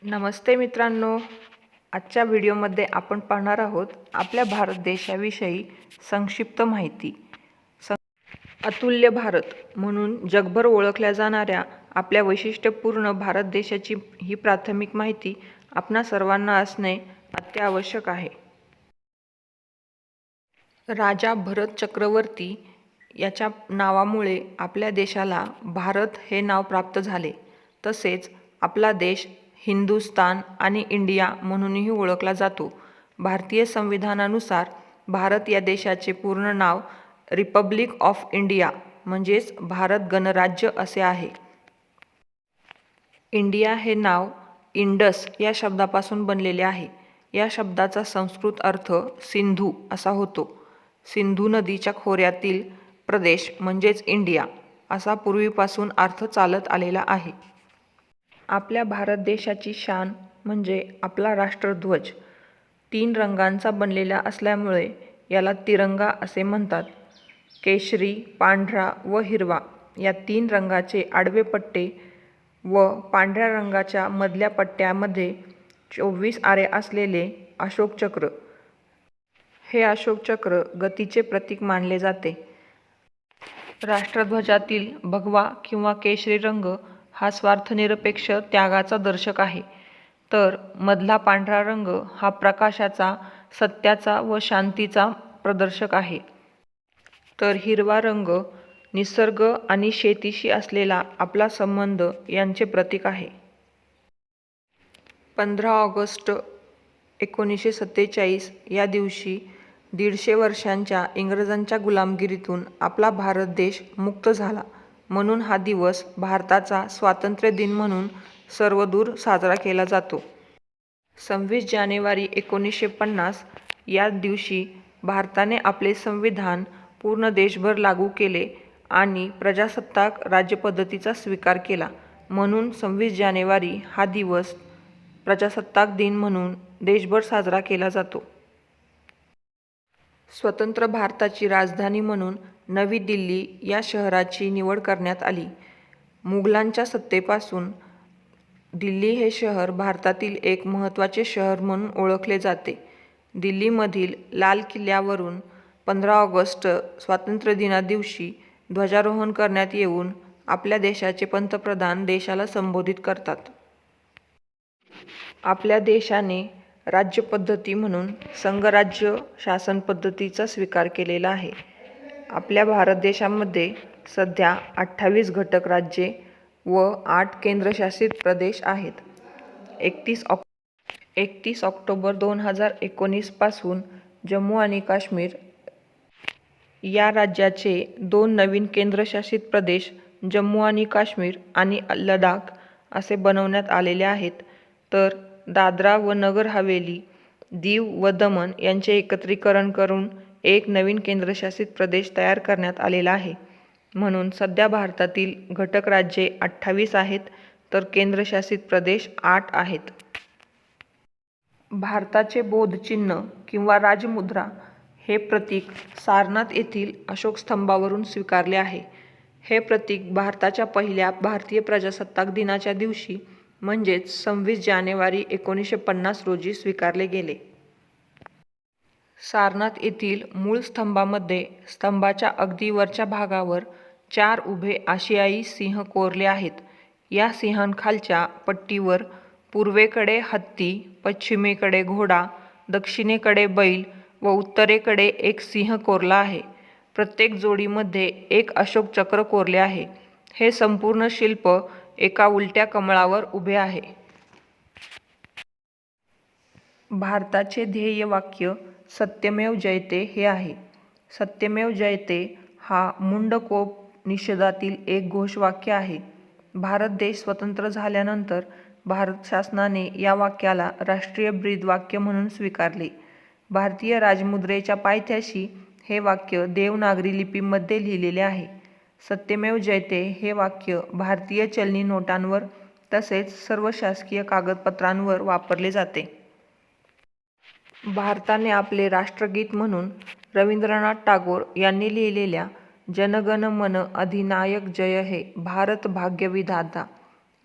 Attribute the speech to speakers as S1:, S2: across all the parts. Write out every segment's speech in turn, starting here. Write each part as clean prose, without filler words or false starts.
S1: नमस्ते मित्रांनो, आजच्या व्हिडिओमध्ये आपण पाहणार आहोत आपल्या भारत देशाविषयी संक्षिप्त माहिती. अतुल्य भारत म्हणून जगभर ओळखल्या जाणाऱ्या आपल्या वैशिष्ट्यपूर्ण भारत देशाची ही प्राथमिक माहिती आपणा सर्वांना असणे अत्यावश्यक आहे. राजा भरत चक्रवर्ती याच्या नावामुळे आपल्या देशाला भारत हे नाव प्राप्त झाले. तसेच आपला देश हिंदुस्तान आणि इंडिया म्हणूनही ओळखला जातो. भारतीय संविधानानुसार भारत या देशाचे पूर्ण नाव रिपब्लिक ऑफ इंडिया म्हणजेच भारत गणराज्य असे आहे. इंडिया हे नाव इंडस या शब्दापासून बनलेले आहे. या शब्दाचा संस्कृत अर्थ सिंधू असा होतो. सिंधू नदीच्या खोऱ्यातील प्रदेश म्हणजेच इंडिया असा पूर्वीपासून अर्थ चालत आलेला आहे. आपल्या भारत देशाची शान म्हणजे आपला राष्ट्रध्वज 3 रंगांचा बनलेला असल्यामुळे याला तिरंगा असे म्हणतात. केशरी, पांढरा व हिरवा या 3 रंगाचे आडवे पट्टे व पांढऱ्या रंगाच्या मधल्या पट्ट्यामध्ये 24 आरे असलेले अशोक चक्र. हे अशोक चक्र गतीचे प्रतीक मानले जाते. राष्ट्रध्वजातील भगवा किंवा केशरी रंग हा स्वार्थनिरपेक्ष त्यागाचा दर्शक आहे, तर मधला पांढरा रंग हा प्रकाशाचा, सत्याचा व शांतीचा प्रदर्शक आहे. तर हिरवा रंग निसर्ग आणि शेतीशी असलेला आपला संबंध यांचे प्रतीक आहे. 15 ऑगस्ट 1947 या दिवशी 150 वर्षांच्या इंग्रजांच्या गुलामगिरीतून आपला भारत देश मुक्त झाला. म्हणून हा दिवस भारताचा स्वातंत्र्य दिन म्हणून सर्वदूर साजरा केला जातो. 26 जानेवारी 1950 या दिवशी भारताने आपले संविधान पूर्ण देशभर लागू केले आणि प्रजासत्ताक राज्यपद्धतीचा स्वीकार केला. म्हणून 26 जानेवारी हा दिवस प्रजासत्ताक दिन म्हणून देशभर साजरा केला जातो. स्वतंत्र भारताची राजधानी म्हणून नवी दिल्ली या शहराची निवड करण्यात आली. मुघलांच्या सत्तेपासून दिल्ली हे शहर भारतातील एक महत्त्वाचे शहर म्हणून ओळखले जाते. दिल्लीमधील लाल किल्ल्यावरून 15 ऑगस्ट स्वातंत्र्यदिना दिवशी ध्वजारोहण करण्यात येऊन आपल्या देशाचे पंतप्रधान देशाला संबोधित करतात. आपल्या देशाने राज्यपद्धती म्हणून संघराज्य शासन पद्धतीचा स्वीकार केलेला आहे. आपल्या भारत देशामध्ये सध्या 28 घटक राज्ये व 8 केंद्रशासित प्रदेश आहेत. 31 ऑक्टोबर 2019 पासून जम्मू आणि काश्मीर या राज्याचे 2 नवीन केंद्रशासित प्रदेश जम्मू आणि काश्मीर आणि लडाख असे बनवण्यात आलेले आहेत. तर दादरा व नगर हवेली, दीव व दमण यांचे एकत्रीकरण करून एक नवीन केंद्रशासित प्रदेश तयार करण्यात आलेला आहे. म्हणून सध्या भारतातील घटक राज्ये 28 आहेत, तर केंद्रशासित प्रदेश 8 आहेत. भारताचे बोधचिन्ह किंवा राजमुद्रा हे प्रतीक सारनाथ येथील अशोक स्तंभावरून स्वीकारले आहे. हे प्रतीक भारताच्या पहिल्या भारतीय प्रजासत्ताक दिनाच्या दिवशी म्हणजेच 26 जानेवारी 1950 रोजी स्वीकारले गेले. सारनाथ येथील मूळ स्तंभामध्ये स्तंभाच्या अगदी वरच्या भागावर 4 उभे आशियाई सिंह कोरले आहेत. या सिंहांखालच्या पट्टीवर पूर्वेकडे हत्ती, पश्चिमेकडे घोडा, दक्षिणेकडे बैल व उत्तरेकडे एक सिंह कोरला आहे. प्रत्येक जोडीमध्ये एक अशोक चक्र कोरले आहे. हे संपूर्ण शिल्प एका उलट्या कमळावर उभे आहे. भारताचे ध्येय वाक्य सत्यमेव जयते हे आहे. सत्यमेव जयते हा मुंडकोप निषेधातील एक घोषवाक्य आहे. भारत देश स्वतंत्र झाल्यानंतर भारत शासनाने या वाक्याला राष्ट्रीय ब्रीदवाक्य म्हणून स्वीकारले. भारतीय राजमुद्रेच्या पायथ्याशी हे वाक्य देवनागरी लिपीमध्ये लिहिलेले आहे. सत्यमेव जयते हे वाक्य भारतीय चलनी नोटांवर तसेच सर्व शासकीय कागदपत्रांवर वापरले जाते. भारताने आपले राष्ट्रगीत म्हणून रवींद्रनाथ टागोर यांनी लिहिलेल्या जन गण मन अधिनायक जय हे भारत भाग्य विधाता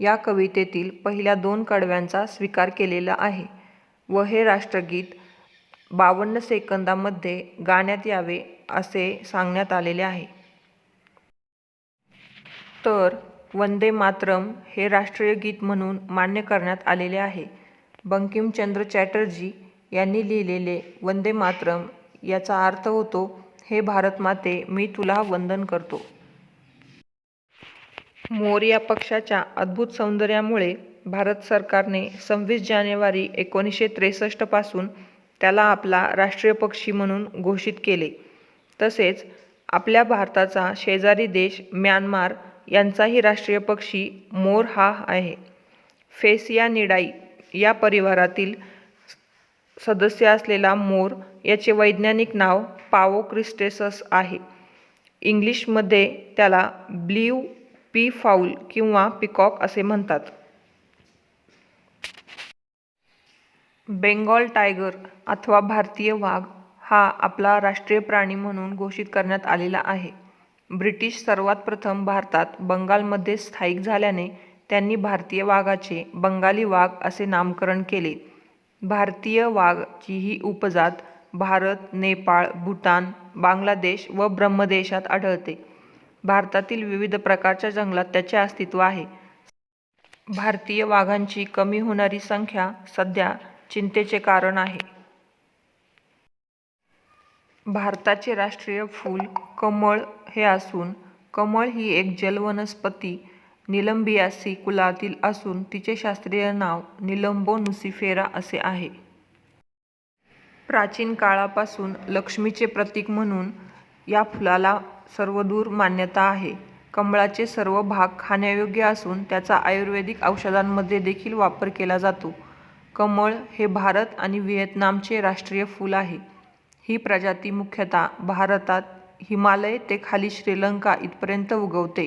S1: या कवितेतील पहिल्या 2 कडव्यांचा स्वीकार केलेला आहे व हे राष्ट्रगीत 52 सेकंदामध्ये गाण्यात यावे असे सांगण्यात आलेले आहे. तर वंदे मातरम हे राष्ट्रीय गीत म्हणून मान्य करण्यात आलेले आहे. बंकिमचंद्र चॅटर्जी यांनी लिहिलेले वंदे मातरम याचा अर्थ होतो, हे भारत माते मी तुला वंदन करतो. मोर या पक्षाच्या अद्भुत सौंदर्यामुळे भारत सरकारने 26 जानेवारी 1963 पासून त्याला आपला राष्ट्रीय पक्षी म्हणून घोषित केले. तसेच आपल्या भारताचा शेजारी देश म्यानमार यांचाही राष्ट्रीय पक्षी मोर हा आहे. फेसियानिडाई या परिवारातील सदस्य असलेला मोर याचे वैज्ञानिक नाव पावो क्रिस्टेसस आहे. इंग्लिशमध्ये त्याला ब्ल्यू पी फाऊल किंवा पिकॉक असे म्हणतात. बेंगॉल टायगर अथवा भारतीय वाघ हा आपला राष्ट्रीय प्राणी म्हणून घोषित करण्यात आलेला आहे. ब्रिटिश सर्वात प्रथम भारतात बंगालमध्ये स्थायिक झाल्याने त्यांनी भारतीय वाघाचे बंगाली वाघ असे नामकरण केले. भारतीय वाघची ही उपजात भारत, नेपाळ, भूतान, बांगलादेश व ब्रह्मदेशात आढळते. भारतातील विविध प्रकारच्या जंगलात त्याचे अस्तित्व आहे. भारतीय वाघांची कमी होणारी संख्या सध्या चिंतेचे कारण आहे. भारताचे राष्ट्रीय फूल कमळ हे असून कमळ ही एक जलवनस्पती निलंबियासी कुलातील असून तिचे शास्त्रीय नाव निलंबो नुसिफेरा असे आहे. प्राचीन काळापासून लक्ष्मीचे प्रतीक म्हणून या फुलाला सर्वदूर मान्यता आहे. कमळाचे सर्व भाग खाण्यायोग्य असून त्याचा आयुर्वेदिक औषधांमध्ये देखील वापर केला जातो. कमळ हे भारत आणि व्हिएतनामचे राष्ट्रीय फूल आहे. ही प्रजाती मुख्यतः भारतात हिमालय ते खाली श्रीलंका इथपर्यंत उगवते.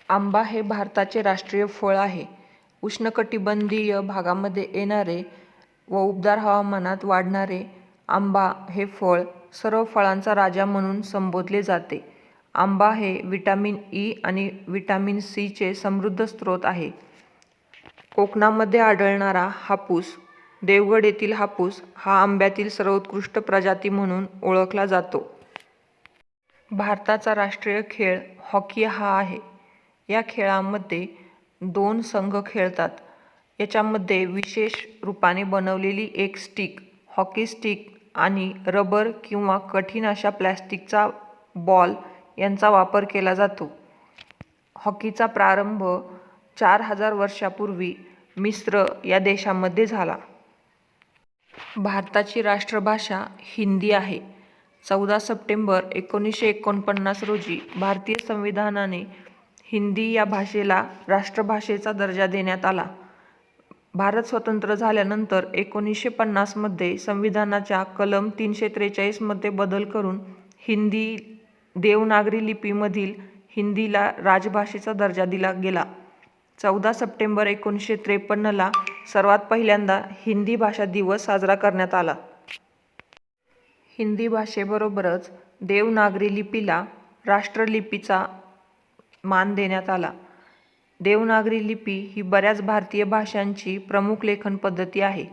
S1: आंबा हे भारताचे राष्ट्रीय फळ आहे. उष्णकटिबंधीय भागामध्ये येणारे व उबदार हवामानात वाढणारे आंबा हे फळ सर्व फळांचा राजा म्हणून संबोधले जाते. आंबा हे विटॅमिन ई आणि विटॅमिन सी चे समृद्ध स्रोत आहे. कोकणामध्ये आढळणारा हापूस, देवगड येथील हापूस हा आंब्यातील सर्वोत्कृष्ट प्रजाती म्हणून ओळखला जातो. भारताचा राष्ट्रीय खेळ हॉकी हा आहे. या खेळामध्ये 2 संघ खेळतात. याच्यामध्ये विशेष रूपाने बनवलेली एक स्टिक, हॉकी स्टिक आणि रबर किंवा कठीण अशा प्लॅस्टिकचा बॉल यांचा वापर केला जातो. हॉकीचा प्रारंभ 4000 वर्षापूर्वी मिस्र या देशामध्ये झाला. भारताची राष्ट्रभाषा हिंदी आहे. 14 सप्टेंबर 1949 रोजी भारतीय संविधानाने हिंदी या भाषेला राष्ट्रभाषेचा दर्जा देण्यात आला. भारत स्वतंत्र झाल्यानंतर 1950 मध्ये संविधानाच्या कलम 343 मध्ये बदल करून हिंदी देवनागरी लिपीमधील हिंदीला राजभाषेचा दर्जा दिला गेला. 14 सप्टेंबर 1953 ला सर्वात पहिल्यांदा हिंदी भाषा दिवस साजरा करण्यात आला. हिंदी भाषेबरोबरच देवनागरी लिपीला राष्ट्रलिपीचा मान देण्यात आला. देवनागरी लिपी ही बऱ्याच भारतीय भाषांची प्रमुख लेखन पद्धती आहे.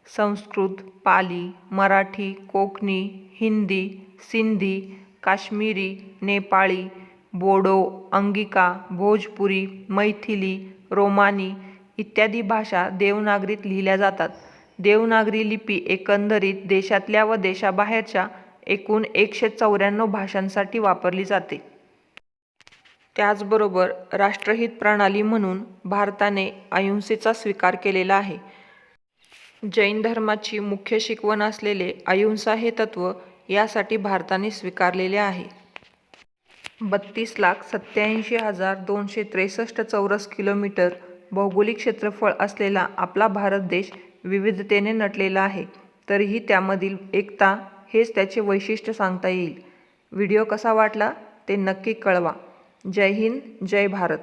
S1: संस्कृत, पाली, मराठी, कोकणी, हिंदी, सिंधी, काश्मीरी, नेपाळी, बोडो, अंगिका, भोजपुरी, मैथिली, रोमानी इत्यादी भाषा देवनागरीत लिहिल्या जातात. देवनागरी लिपी एकंदरीत देशातल्या व देशाबाहेरच्या एकूण 194 भाषांसाठी वापरली जाते. त्याचबरोबर राष्ट्रहित प्रणाली म्हणून भारताने अहिंसेचा स्वीकार केलेला आहे. जैन धर्माची मुख्य शिकवण असलेले अहिंसा हे तत्त्व यासाठी भारताने स्वीकारलेले आहे. 32,87,263 चौरस किलोमीटर भौगोलिक क्षेत्रफळ असलेला आपला भारत देश विविधतेने नटलेला आहे. तरीही त्यामधील एकता हेच त्याचे वैशिष्ट्य सांगता येईल. व्हिडिओ कसा वाटला ते नक्की कळवा. जय हिंद, जय भारत.